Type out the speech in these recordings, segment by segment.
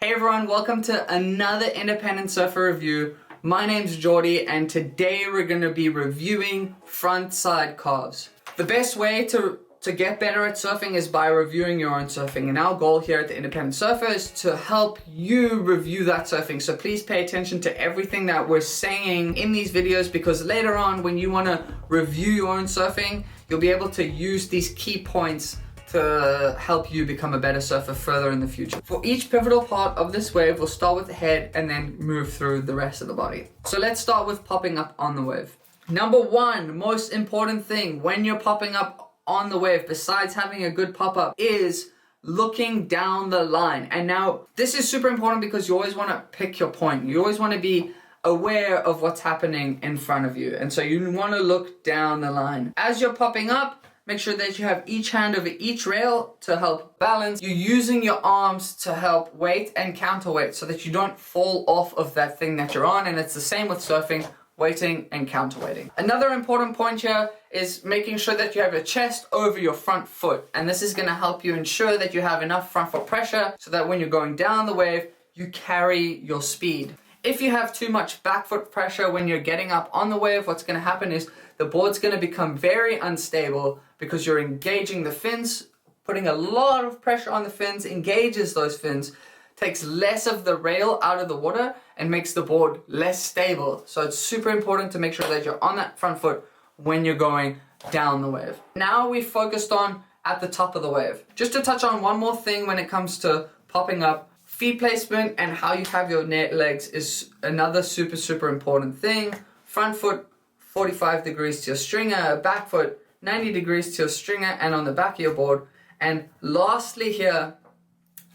Hey everyone, welcome to another independent surfer review. My name's Jordy and today we're going to be reviewing frontside carves. The best way to get better at surfing is by reviewing your own surfing, and our goal here at the Independent Surfer is to help you review that surfing. So please pay attention to everything that we're saying in these videos, because later on when you want to review your own surfing, you'll be able to use these key points to help you become a better surfer further in the future. For each pivotal part of this wave, we'll start with the head and then move through the rest of the body. So let's start with popping up on the wave. Number one, most important thing when you're popping up on the wave, besides having a good pop-up, is looking down the line. And now, this is super important because you always want to pick your point. You always want to be aware of what's happening in front of you. And so you want to look down the line. As you're popping up, make sure that you have each hand over each rail to help balance. You're using your arms to help weight and counterweight so that you don't fall off of that thing that you're on. And it's the same with surfing, weighting and counterweighting. Another important point here is making sure that you have your chest over your front foot. And this is going to help you ensure that you have enough front foot pressure so that when you're going down the wave, you carry your speed. If you have too much back foot pressure when you're getting up on the wave, what's going to happen is the board's going to become very unstable because you're engaging the fins. Putting a lot of pressure on the fins engages those fins, takes less of the rail out of the water and makes the board less stable. So it's super important to make sure that you're on that front foot when you're going down the wave. Now we focused on at the top of the wave. Just to touch on one more thing when it comes to popping up, feet placement and how you have your legs is another super important thing. Front foot 45 degrees to your stringer, back foot 90 degrees to your stringer and on the back of your board. And lastly here,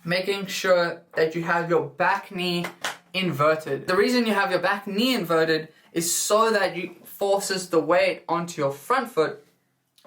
making sure that you have your back knee inverted. The reason you have your back knee inverted is so that you forces the weight onto your front foot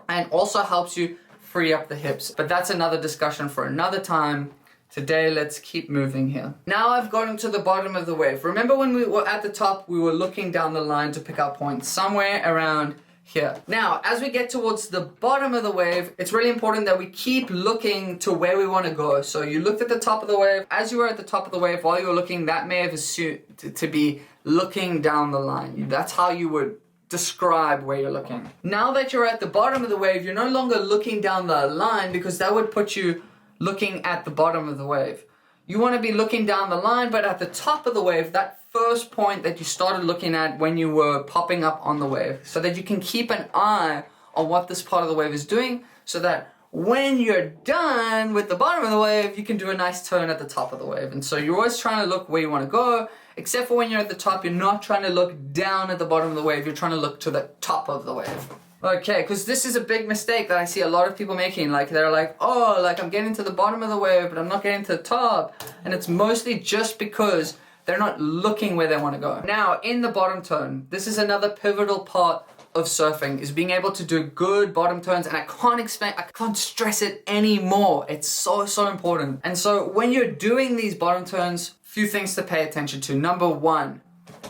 and also helps you free up the hips. But that's another discussion for another time. Today, let's keep moving here. Now I've gotten to the bottom of the wave. Remember when we were at the top, we were looking down the line to pick up points somewhere around here. Now, as we get towards the bottom of the wave, it's really important that we keep looking to where we want to go. So you looked at the top of the wave. As you were at the top of the wave, while you were looking, that may have assumed to be looking down the line. That's how you would describe where you're looking. Now that you're at the bottom of the wave, you're no longer looking down the line because that would put you looking at the bottom of the wave. You want to be looking down the line, but at the top of the wave, that first point that you started looking at when you were popping up on the wave, so that you can keep an eye on what this part of the wave is doing, so that when you're done with the bottom of the wave, you can do a nice turn at the top of the wave. And so you're always trying to look where you want to go, except for when you're at the top, you're not trying to look down at the bottom of the wave, you're trying to look to the top of the wave. Okay, because this is a big mistake that I see a lot of people making. Like, they're like, oh, like I'm getting to the bottom of the wave, but I'm not getting to the top. And it's mostly just because they're not looking where they want to go. Now, in the bottom turn, this is another pivotal part of surfing, is being able to do good bottom turns. And I can't stress it anymore. It's so important. And so when you're doing these bottom turns, few things to pay attention to. Number one,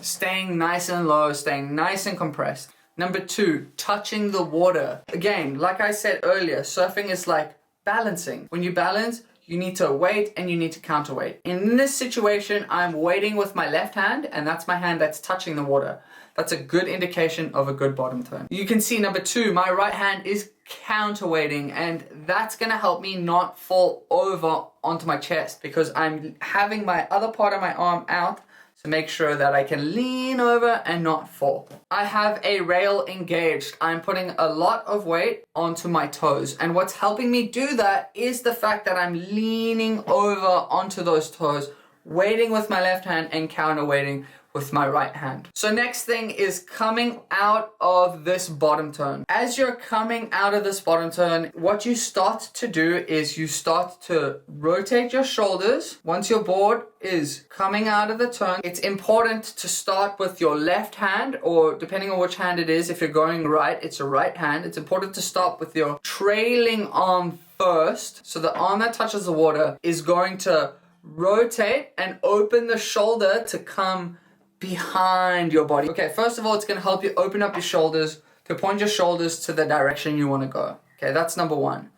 staying nice and low, staying nice and compressed. Number two, touching the water. Again, like I said earlier, surfing is like balancing. When you balance, you need to weight and you need to counterweight. In this situation, I'm weighting with my left hand, and that's my hand that's touching the water. That's a good indication of a good bottom turn. You can see number two, my right hand is counterweighting, and that's gonna help me not fall over onto my chest because I'm having my other part of my arm out to make sure that I can lean over and not fall. I have a rail engaged. I'm putting a lot of weight onto my toes, and what's helping me do that is the fact that I'm leaning over onto those toes, weighting with my left hand and counterweighting with my right hand. So next thing is coming out of this bottom turn. As you're coming out of this bottom turn, what you start to do is you start to rotate your shoulders. Once your board is coming out of the turn, it's important to start with your left hand, or depending on which hand it is, if you're going right, it's a right hand. It's important to start with your trailing arm first. So the arm that touches the water is going to rotate and open the shoulder to come behind your body. Okay, first of all, it's going to help you open up your shoulders, to point your shoulders to the direction you want to go. Okay, that's number one.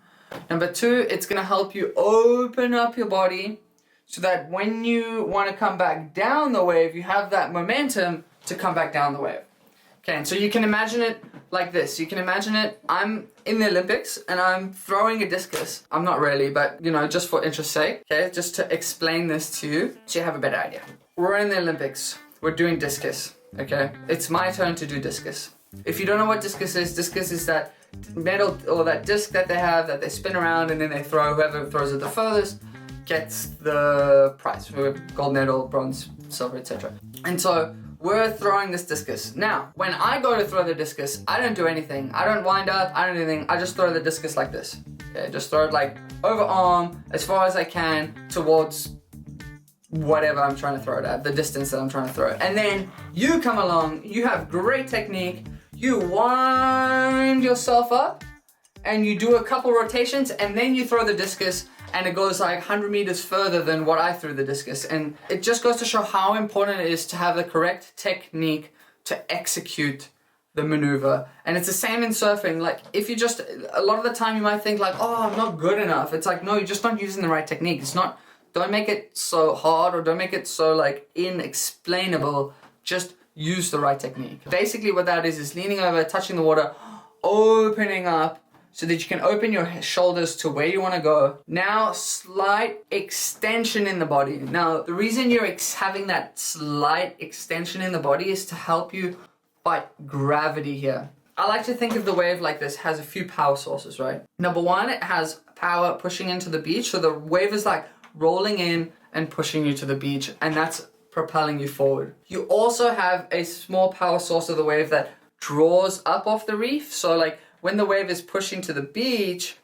Number two, it's going to help you open up your body so that when you want to come back down the wave, you have that momentum to come back down the wave. Okay, and so you can imagine it like this. You can imagine it, I'm in the Olympics and I'm throwing a discus. I'm not really, but you know, just for interest's sake, okay, just to explain this to you so you have a better idea. We're in the Olympics, we're doing discus, okay? It's my turn to do discus. If you don't know what discus is that metal or that disc that they have that they spin around and then they throw. Whoever throws it the furthest gets the prize. Gold medal, bronze, silver, etc. And so we're throwing this discus. Now, when I go to throw the discus, I don't do anything. I don't wind up, I don't do anything. I just throw the discus like this. Okay, just throw it like over arm as far as I can towards whatever I'm trying to throw it at, the distance that I'm trying to throw it. And then you come along, you have great technique, you wind yourself up and you do a couple rotations and then you throw the discus and it goes like 100 meters further than what I threw the discus. And it just goes to show how important it is to have the correct technique to execute the maneuver. And it's the same in surfing. Like if you just, a lot of the time you might think like, oh, I'm not good enough. It's like, no, you're just not using the right technique. It's not, don't make it so hard or don't make it so like inexplainable. Just use the right technique. Basically what that is leaning over, touching the water, opening up so that you can open your shoulders to where you want to go. Now, slight extension in the body. Now, the reason you're having that slight extension in the body is to help you fight gravity here. I like to think of the wave like this, has a few power sources, right? Number one, it has power pushing into the beach. So the wave is like rolling in and pushing you to the beach, and that's propelling you forward. You also have a small power source of the wave that draws up off the reef. So like when the wave is pushing to the beach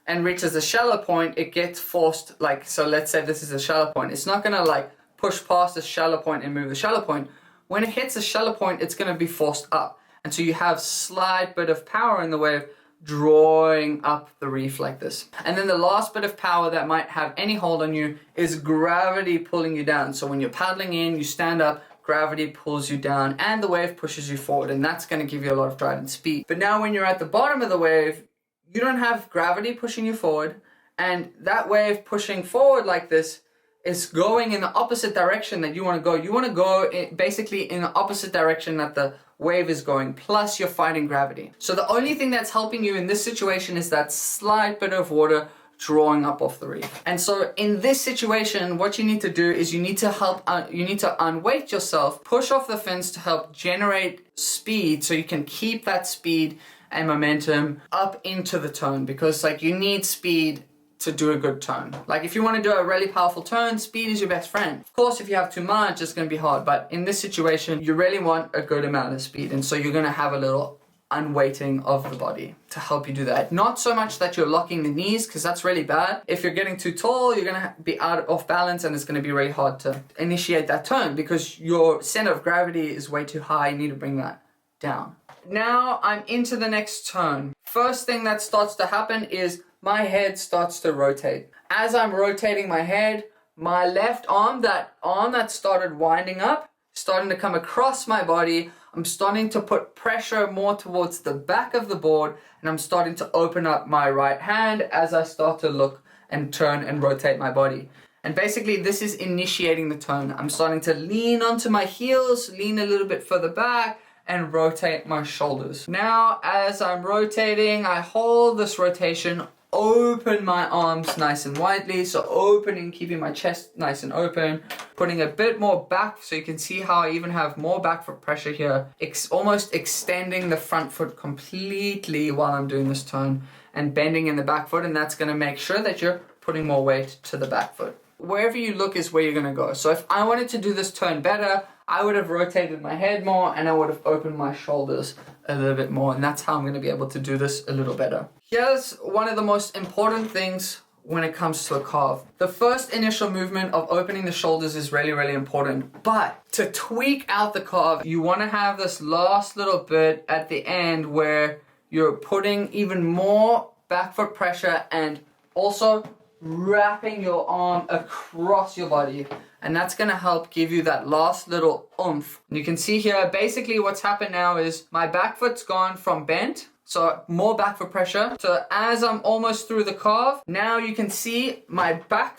and reaches a shallow point, it gets forced, like, so let's say this is a shallow point. It's not gonna like push past the shallow point and move the shallow point. When it hits the shallow point, it's gonna be forced up. And so you have slight bit of power in the wave drawing up the reef like this. And then the last bit of power that might have any hold on you is gravity pulling you down. So when you're paddling in, you stand up, gravity pulls you down and the wave pushes you forward, and that's going to give you a lot of drive and speed. But now when you're at the bottom of the wave, you don't have gravity pushing you forward, and that wave pushing forward like this is going in the opposite direction that you want to go. You want to go basically in the opposite direction that the wave is going, plus you're fighting gravity. So the only thing that's helping you in this situation is that slight bit of water drawing up off the reef. And so in this situation, what you need to do is you need to unweight yourself, push off the fins to help generate speed so you can keep that speed and momentum up into the turn, because like you need speed to do a good turn. Like if you want to do a really powerful turn, speed is your best friend. Of course, if you have too much, it's going to be hard, but in this situation, you really want a good amount of speed, and so you're going to have a little unweighting of the body to help you do that. Not so much that you're locking the knees, because that's really bad. If you're getting too tall, you're going to be off balance, and it's going to be really hard to initiate that turn because your center of gravity is way too high. You need to bring that down. Now I'm into the next turn. First thing that starts to happen is my head starts to rotate. As I'm rotating my head, my left arm, that started winding up, starting to come across my body, I'm starting to put pressure more towards the back of the board, and I'm starting to open up my right hand as I start to look and turn and rotate my body. And basically this is initiating the turn. I'm starting to lean onto my heels, lean a little bit further back, and rotate my shoulders. Now, as I'm rotating, I hold this rotation, open my arms nice and widely, so opening, keeping my chest nice and open, putting a bit more back so you can see how I even have more back foot pressure here, almost extending the front foot completely while I'm doing this turn, and bending in the back foot, and that's going to make sure that you're putting more weight to the back foot. Wherever you look is where you're going to go. So if I wanted to do this turn better, I would have rotated my head more and I would have opened my shoulders a little bit more, and that's how I'm going to be able to do this a little better. Here's one of the most important things when it comes to a carve. The first initial movement of opening the shoulders is really, really important, but to tweak out the carve, you want to have this last little bit at the end where you're putting even more back foot pressure and also wrapping your arm across your body, and that's going to help give you that last little oomph. And you can see here basically what's happened now is my back foot's gone from bent So more back foot pressure. So as I'm almost through the carve, now you can see my back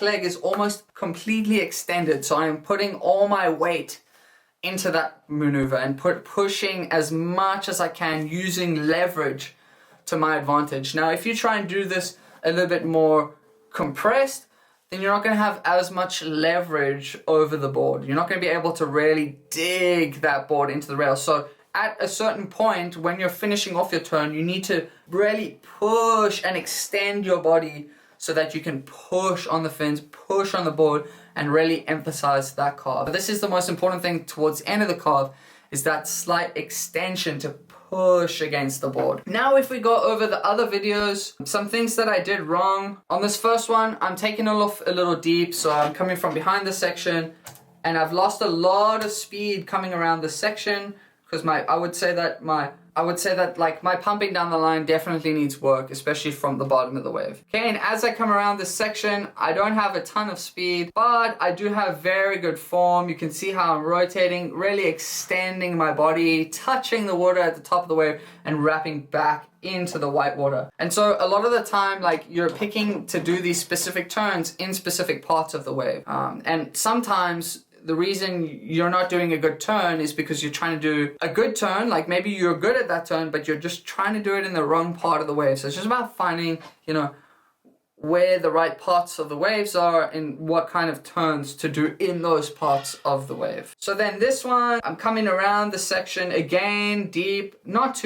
leg is almost completely extended. So I'm putting all my weight into that maneuver and pushing as much as I can using leverage to my advantage. Now, if you try and do this a little bit more compressed, then you're not going to have as much leverage over the board. You're not going to be able to really dig that board into the rail. So at a certain point, when you're finishing off your turn, you need to really push and extend your body so that you can push on the fins, push on the board, and really emphasize that carve. This is the most important thing towards the end of the carve, is that slight extension to push against the board. Now if we go over the other videos, some things that I did wrong. On this first one, I'm taking it off a little deep, so I'm coming from behind the section, and I've lost a lot of speed coming around this section, because I would say that like my pumping down the line definitely needs work, especially from the bottom of the wave. Okay, and as I come around this section, I don't have a ton of speed, but I do have very good form. You can see how I'm rotating, really extending my body, touching the water at the top of the wave, and wrapping back into the white water. And so a lot of the time, like, you're picking to do these specific turns in specific parts of the wave. And sometimes the reason you're not doing a good turn is because you're trying to do a good turn, like maybe you're good at that turn, but you're just trying to do it in the wrong part of the wave. So it's just about finding, you know, where the right parts of the waves are and what kind of turns to do in those parts of the wave. So then this one, I'm coming around the section again, deep, not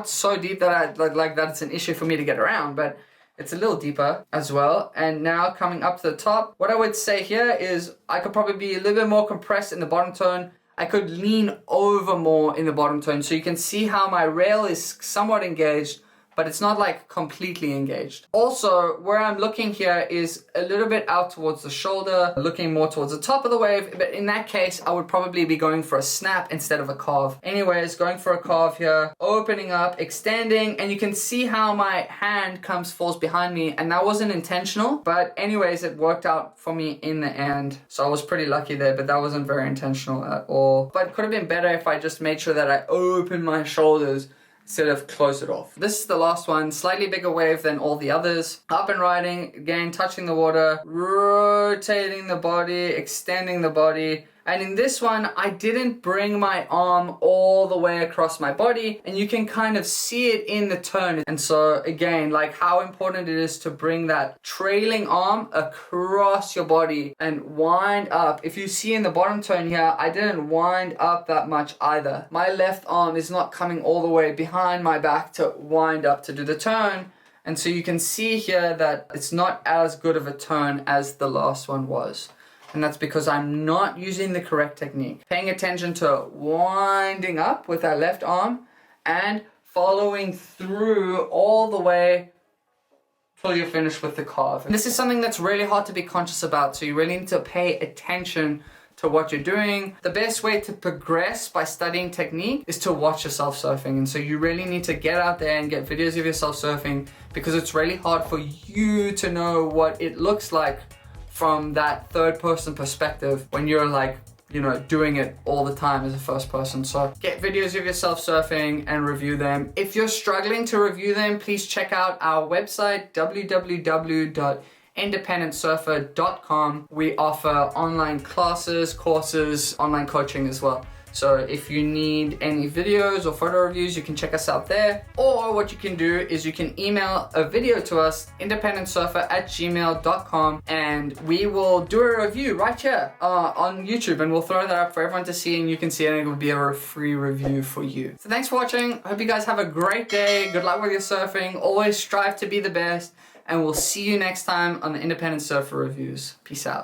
so deep that like that it's an issue for me to get around, but it's a little deeper as well. And now coming up to the top, what I would say here is I could probably be a little bit more compressed in the bottom tone. I could lean over more in the bottom tone. So you can see how my rail is somewhat engaged, but it's not like completely engaged. Also, where I'm looking here is a little bit out towards the shoulder, looking more towards the top of the wave, but in that case, I would probably be going for a snap instead of a carve. Anyways, going for a carve here, opening up, extending, and you can see how my hand falls behind me, and that wasn't intentional, but anyways, it worked out for me in the end. So I was pretty lucky there, but that wasn't very intentional at all. But it could have been better if I just made sure that I opened my shoulders instead of close it off. This is the last one, slightly bigger wave than all the others. Up and riding, again, touching the water, rotating the body, extending the body. And in this one, I didn't bring my arm all the way across my body, and you can kind of see it in the turn. And so again, like how important it is to bring that trailing arm across your body and wind up. If you see in the bottom turn here, I didn't wind up that much either. My left arm is not coming all the way behind my back to wind up to do the turn. And so you can see here that it's not as good of a turn as the last one was. And that's because I'm not using the correct technique. Paying attention to winding up with that left arm and following through all the way till you're finished with the carve. And this is something that's really hard to be conscious about, so you really need to pay attention to what you're doing. The best way to progress by studying technique is to watch yourself surfing. And so you really need to get out there and get videos of yourself surfing, because it's really hard for you to know what it looks like from that third person perspective when you're like, you know, doing it all the time as a first person. So get videos of yourself surfing and review them. If you're struggling to review them, please check out our website, www.independentsurfer.com. We offer online classes, courses, online coaching as well. So if you need any videos or photo reviews, you can check us out there. Or what you can do is you can email a video to us, independentsurfer@gmail.com, and we will do a review right here on YouTube, and we'll throw that up for everyone to see, and you can see it, and it will be a free review for you. So thanks for watching. I hope you guys have a great day. Good luck with your surfing. Always strive to be the best, and we'll see you next time on the Independent Surfer Reviews. Peace out.